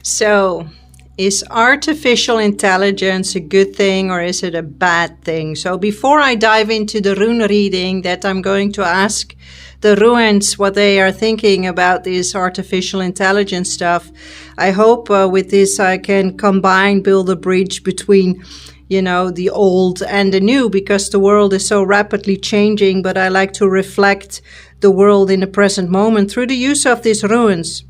So, is artificial intelligence a good thing or is it a bad thing? So, before I dive into the rune reading, that I'm going to ask the ruins what they are thinking about this artificial intelligence stuff. I hope with this I can build a bridge between, the old and the new, because the world is so rapidly changing. But I like to reflect the world in the present moment through the use of these ruins.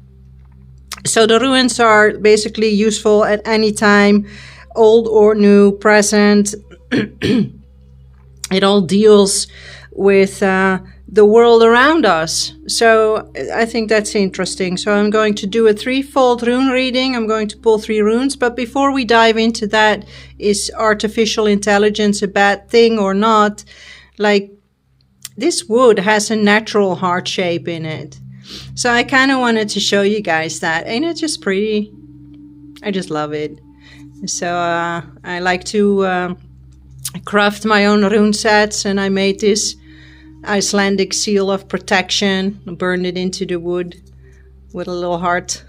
So the ruins are basically useful at any time, old or new, present. It all deals with the world around us. So I think that's interesting. So I'm going to do a threefold rune reading. I'm going to pull 3 runes. But before we dive into that, is artificial intelligence a bad thing or not? Like, this wood has a natural heart shape in it. So I kind of wanted to show you guys that. Ain't it just pretty? I just love it. So I like to craft my own rune sets, and I made this Icelandic seal of protection, burned it into the wood with a little heart.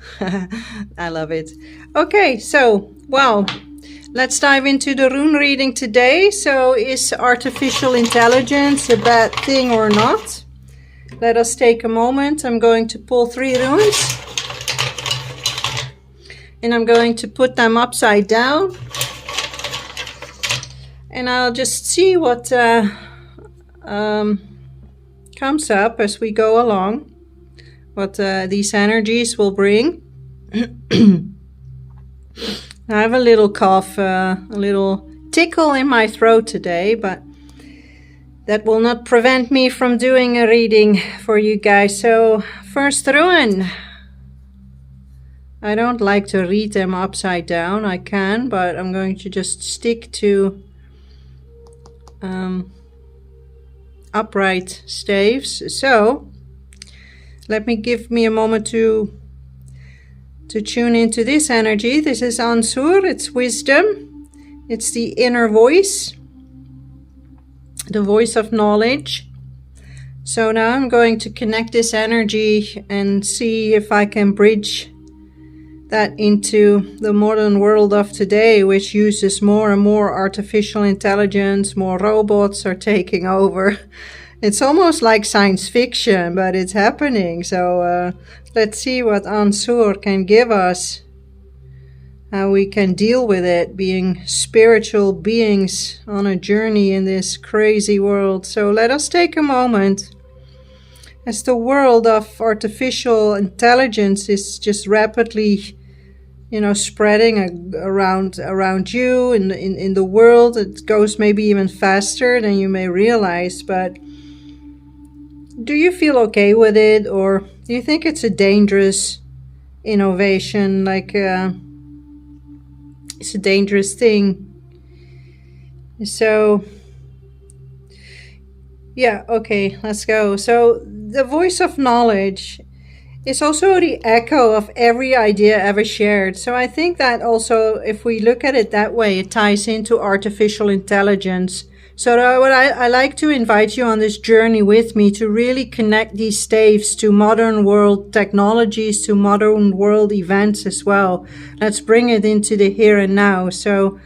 I love it. Okay, so, well, let's dive into the rune reading today. So, is artificial intelligence a bad thing or not? Let us take a moment. I'm going to pull 3 runes. And I'm going to put them upside down. And I'll just see what comes up as we go along. What these energies will bring. I have a little cough, a little tickle in my throat today, but that will not prevent me from doing a reading for you guys. So, first rune. I don't like to read them upside down. I can, but I'm going to just stick to upright staves. So, give me a moment to tune into this energy. This is Ansur. It's wisdom. It's the inner voice. The voice of knowledge. So now I'm going to connect this energy and see if I can bridge that into the modern world of today, which uses more and more artificial intelligence. More robots are taking over. It's almost like science fiction, but it's happening. So let's see what Ansur can give us. How we can deal with it, being spiritual beings on a journey in this crazy world. So let us take a moment. As the world of artificial intelligence is just rapidly, spreading around you in the world, it goes maybe even faster than you may realize. But do you feel okay with it, or do you think it's a dangerous innovation? It's a dangerous thing. So, yeah, okay, let's go. So, the voice of knowledge is also the echo of every idea ever shared. So, I think that also, if we look at it that way, it ties into artificial intelligence. So, I like to invite you on this journey with me to really connect these staves to modern world technologies, to modern world events as well. Let's bring it into the here and now. So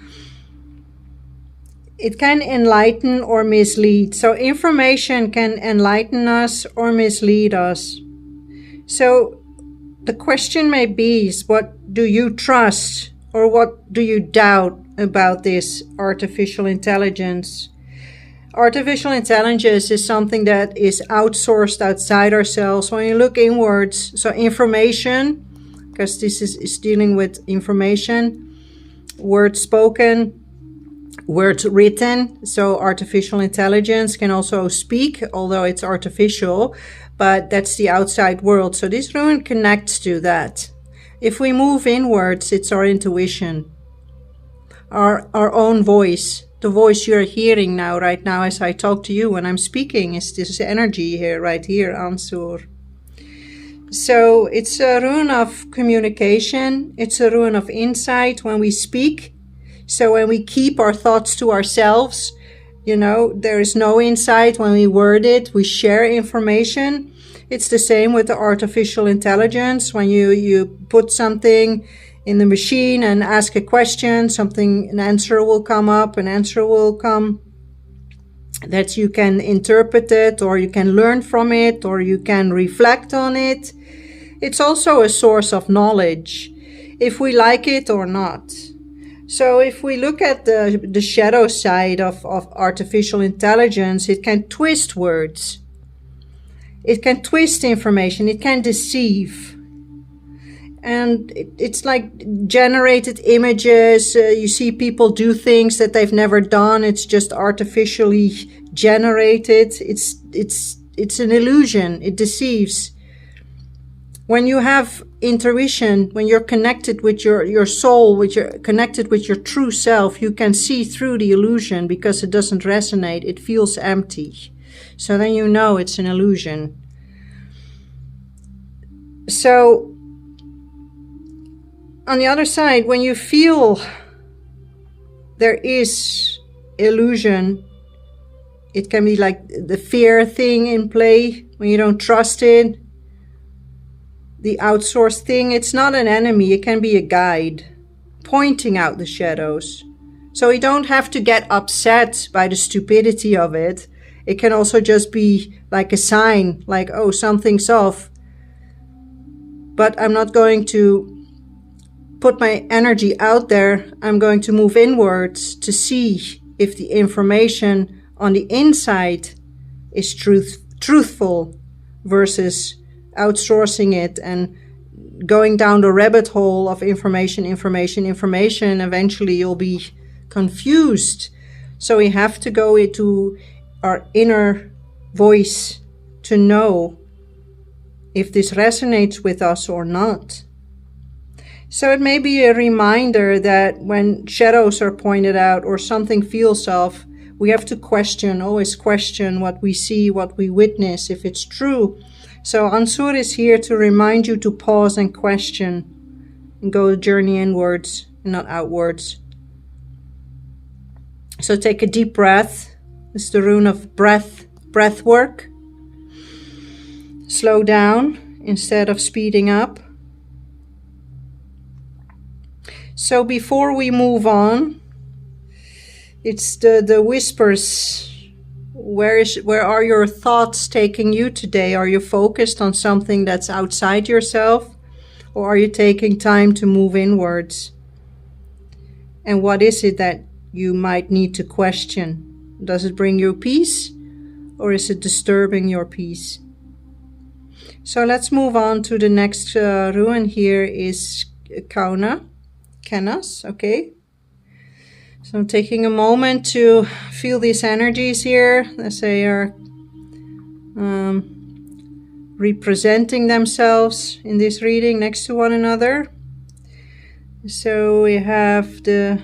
it can enlighten or mislead. So information can enlighten us or mislead us. So the question may be is, what do you trust or what do you doubt about this artificial intelligence? Artificial intelligence is something that is outsourced outside ourselves. When you look inwards, so information, because this is dealing with information, words spoken, words written. So artificial intelligence can also speak, although it's artificial, but that's the outside world. So this rune connects to that. If we move inwards, it's our intuition, our own voice. The voice you're hearing now, right now, as I talk to you when I'm speaking, is this energy here, right here, Ansur. So it's a rune of communication. It's a rune of insight when we speak. So when we keep our thoughts to ourselves, there is no insight. When we word it, we share information. It's the same with the artificial intelligence. When you put something in the machine and ask a question, an answer will come up, an answer will come that you can interpret it, or you can learn from it, or you can reflect on it. It's also a source of knowledge, if we like it or not. So if we look at the shadow side of artificial intelligence, it can twist words. It can twist information. It can deceive. And it's like generated images. You see people do things that they've never done. It's just artificially generated. It's an illusion. It deceives. When you have intuition, when you're connected with your soul, connected with your true self, you can see through the illusion because it doesn't resonate. It feels empty. So then you know it's an illusion. So on the other side, when you feel there is illusion, it can be like the fear thing in play, when you don't trust it. The outsourced thing, it's not an enemy, it can be a guide, pointing out the shadows. So you don't have to get upset by the stupidity of it. It can also just be like a sign, like, oh, something's off. But I'm not going to put my energy out there. I'm going to move inwards to see if the information on the inside is truthful versus outsourcing it and going down the rabbit hole of information. Eventually you'll be confused. So we have to go into our inner voice to know if this resonates with us or not. So it may be a reminder that when shadows are pointed out or something feels off, we have to always question what we see, what we witness, if it's true. So Ansur is here to remind you to pause and question and go journey inwards and not outwards. So take a deep breath. This is the rune of breath work. Slow down instead of speeding up. So before we move on, it's the whispers. Where are your thoughts taking you today? Are you focused on something that's outside yourself, or are you taking time to move inwards? And what is it that you might need to question? Does it bring you peace, or is it disturbing your peace? So let's move on to the next rune. Here is Kenas, okay? So I'm taking a moment to feel these energies here as they are representing themselves in this reading next to one another. So we have the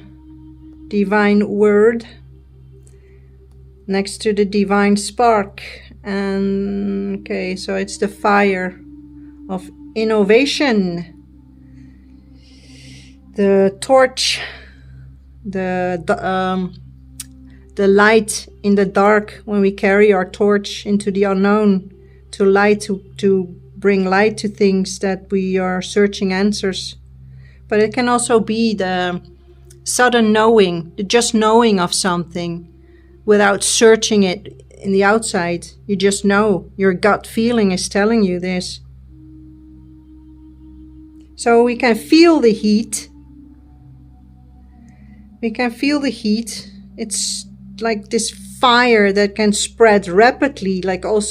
divine word next to the divine spark. And okay, so it's the fire of innovation. The torch, the light in the dark, when we carry our torch into the unknown to bring light to things that we are searching answers. But it can also be the sudden knowing, the just knowing of something without searching it in the outside. You just know, your gut feeling is telling you this. So we can feel the heat. We can feel the heat. It's like this fire that can spread rapidly, like all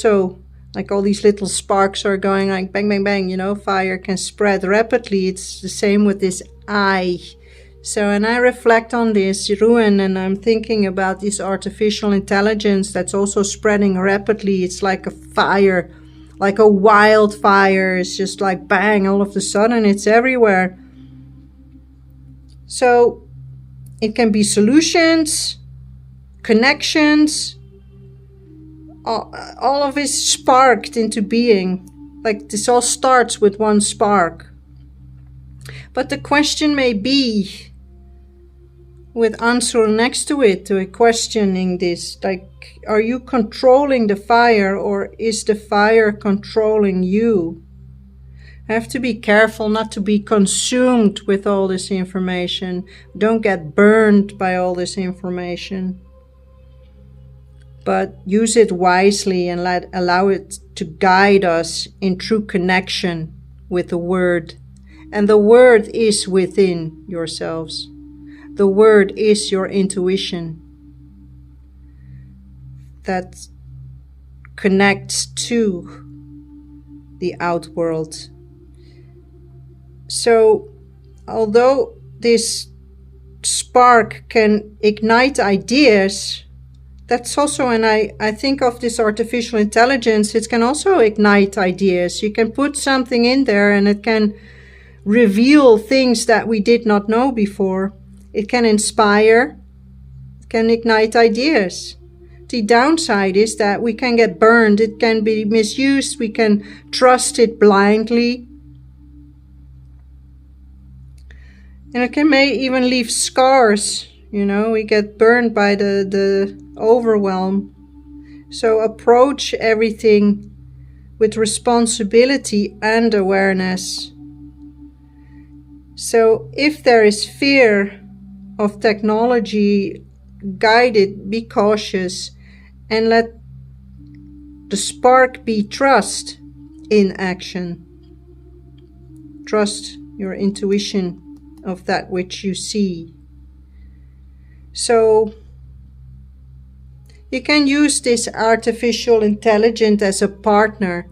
these little sparks are going like bang, bang, bang, fire can spread rapidly. It's the same with this eye. So, and I reflect on this rune and I'm thinking about this artificial intelligence that's also spreading rapidly. It's like a fire, like a wildfire. It's just like bang, all of a sudden it's everywhere. So, it can be solutions, connections, all of it sparked into being. Like this all starts with one spark. But the question may be, with Ansur next to it, to questioning this, like, are you controlling the fire or is the fire controlling you? Have to be careful not to be consumed with all this information. Don't get burned by all this information. But use it wisely and allow it to guide us in true connection with the Word. And the Word is within yourselves. The Word is your intuition that connects to the outworld. So, although this spark can ignite ideas, that's also, and I think of this artificial intelligence, it can also ignite ideas. You can put something in there and it can reveal things that we did not know before. It can inspire, it can ignite ideas. The downside is that we can get burned, it can be misused, we can trust it blindly. And it may even leave scars, we get burned by the overwhelm. So approach everything with responsibility and awareness. So if there is fear of technology, guide it, be cautious, and let the spark be trust in action. Trust your intuition of that which you see. So you can use this artificial intelligence as a partner,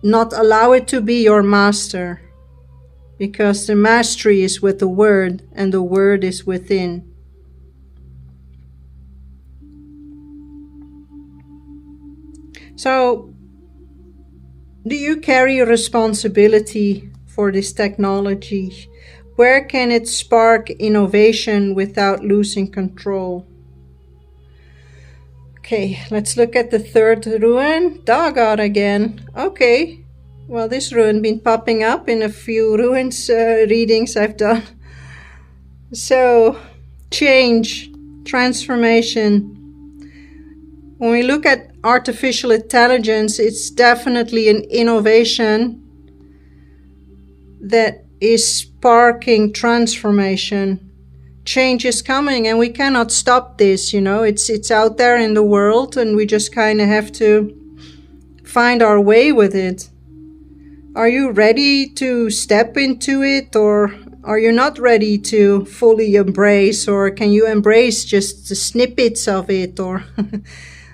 not allow it to be your master, because the mastery is with the Word and the Word is within. So, do you carry responsibility for this technology? Where can it spark innovation without losing control? Okay, let's look at the third rune. Dagar again. Okay, well, this rune been popping up in a few runes readings I've done. So, change, transformation. When we look at artificial intelligence, it's definitely an innovation that is sparking transformation. Change is coming and we cannot stop this, it's out there in the world and we just kind of have to find our way with it. Are you ready to step into it, or are you not ready to fully embrace, or can you embrace just the snippets of it, or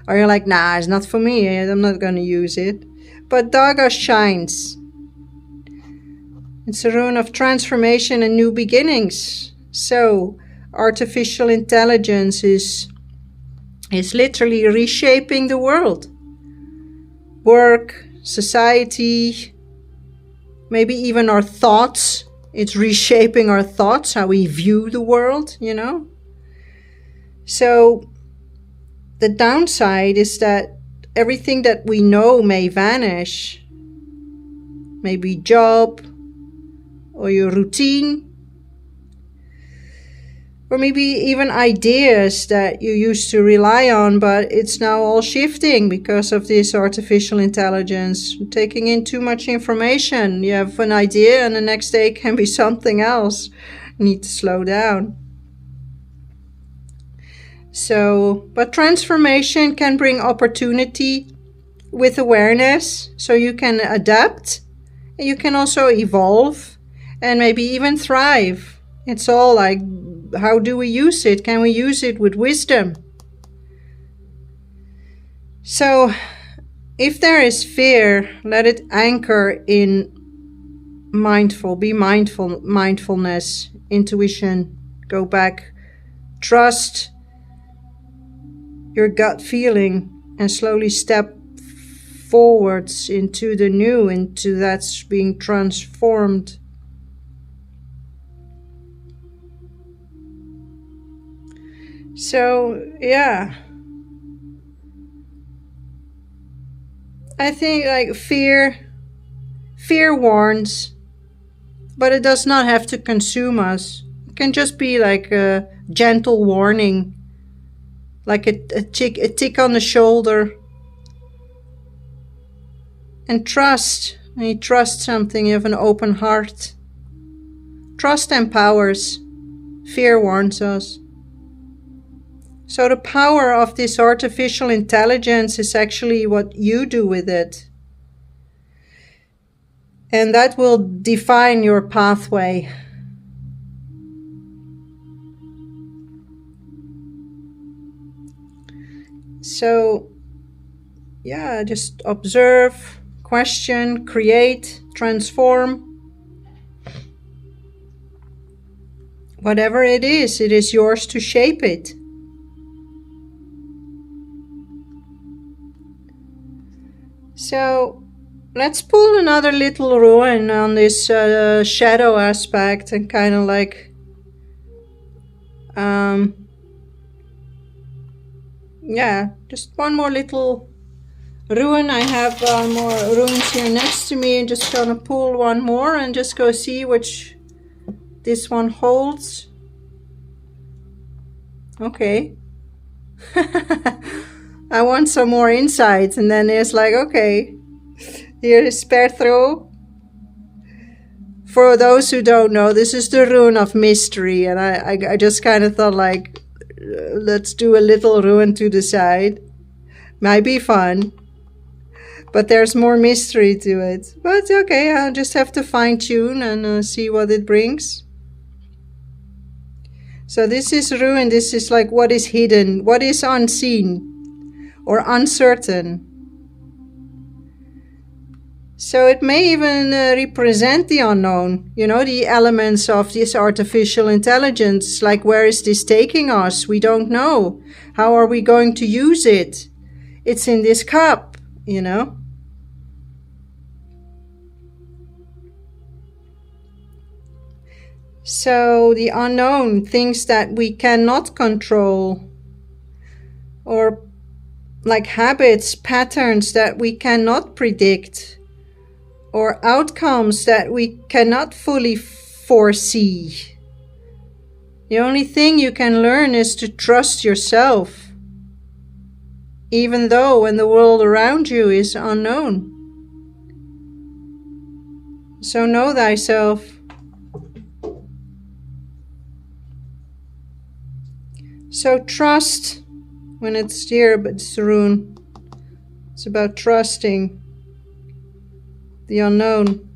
are you like, nah, it's not for me, I'm not going to use it? But Daga shines. It's a rune of transformation and new beginnings. So, artificial intelligence is literally reshaping the world. Work, society, maybe even our thoughts. It's reshaping our thoughts, how we view the world, So, the downside is that everything that we know may vanish. Maybe job, or your routine, or maybe even ideas that you used to rely on, but it's now all shifting because of this artificial intelligence, taking in too much information. You have an idea and the next day can be something else. You need to slow down. So, but transformation can bring opportunity with awareness, so you can adapt, and you can also evolve, and maybe even thrive. It's all like, how do we use it? Can we use it with wisdom? So, if there is fear, let it anchor in mindfulness, intuition, go back, trust your gut feeling, and slowly step forwards into the new, into that's being transformed. So, yeah. I think like fear warns, but it does not have to consume us. It can just be like a gentle warning, like a tick on the shoulder. And trust And you trust something, you have an open heart. Trust empowers, fear warns us. So the power of this artificial intelligence is actually what you do with it. And that will define your pathway. So, yeah, just observe, question, create, transform. Whatever it is yours to shape it. So, let's pull another little rune on this shadow aspect and kind of like, yeah, just one more little rune. I have more runes here next to me, and just gonna pull one more and just go see which this one holds. Okay. I want some more insights, and then it's like, okay, here is Perthro. For those who don't know, this is the rune of mystery, and I just kind of thought like, let's do a little rune to the side. Might be fun, but there's more mystery to it. But okay, I'll just have to fine tune and see what it brings. So this is rune, this is like what is hidden, what is unseen or uncertain. So it may even represent the unknown, you know, the elements of this artificial intelligence, like where is this taking us? We don't know. How are we going to use it? It's in this cup, you know. So the unknown, things that we cannot control, or like habits, patterns that we cannot predict, or outcomes that we cannot fully foresee. The only thing you can learn is to trust yourself, even though when the world around you is unknown. So know thyself. So trust, when it's here, but it's rune. It's about trusting the unknown.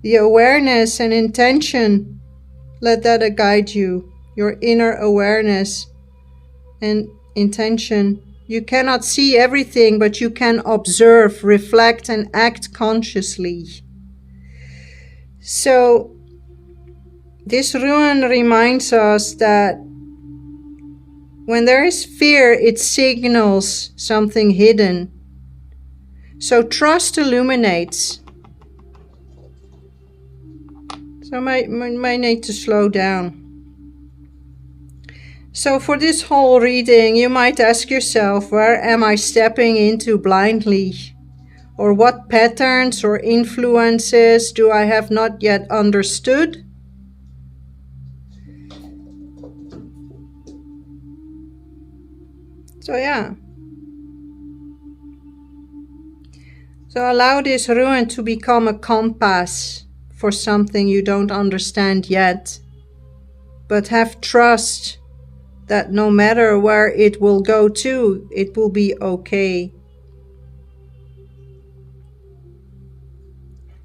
The awareness and intention, let that guide you. Your inner awareness and intention. You cannot see everything, but you can observe, reflect, and act consciously. So this rune reminds us that when there is fear, it signals something hidden. So trust illuminates. So I might need to slow down. So for this whole reading, you might ask yourself, where am I stepping into blindly? Or what patterns or influences do I have not yet understood? So yeah. So allow this rune to become a compass for something you don't understand yet. But have trust that no matter where it will go to, it will be okay.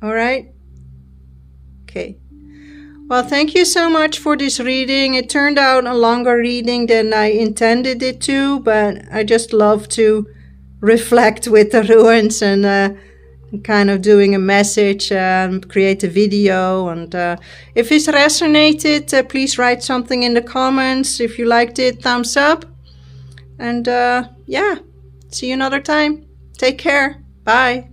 All right? Okay. Well, thank you so much for this reading. It turned out a longer reading than I intended it to, but I just love to reflect with the runes and kind of doing a message, create a video. And if it's resonated, please write something in the comments. If you liked it, thumbs up. And yeah, see you another time. Take care. Bye.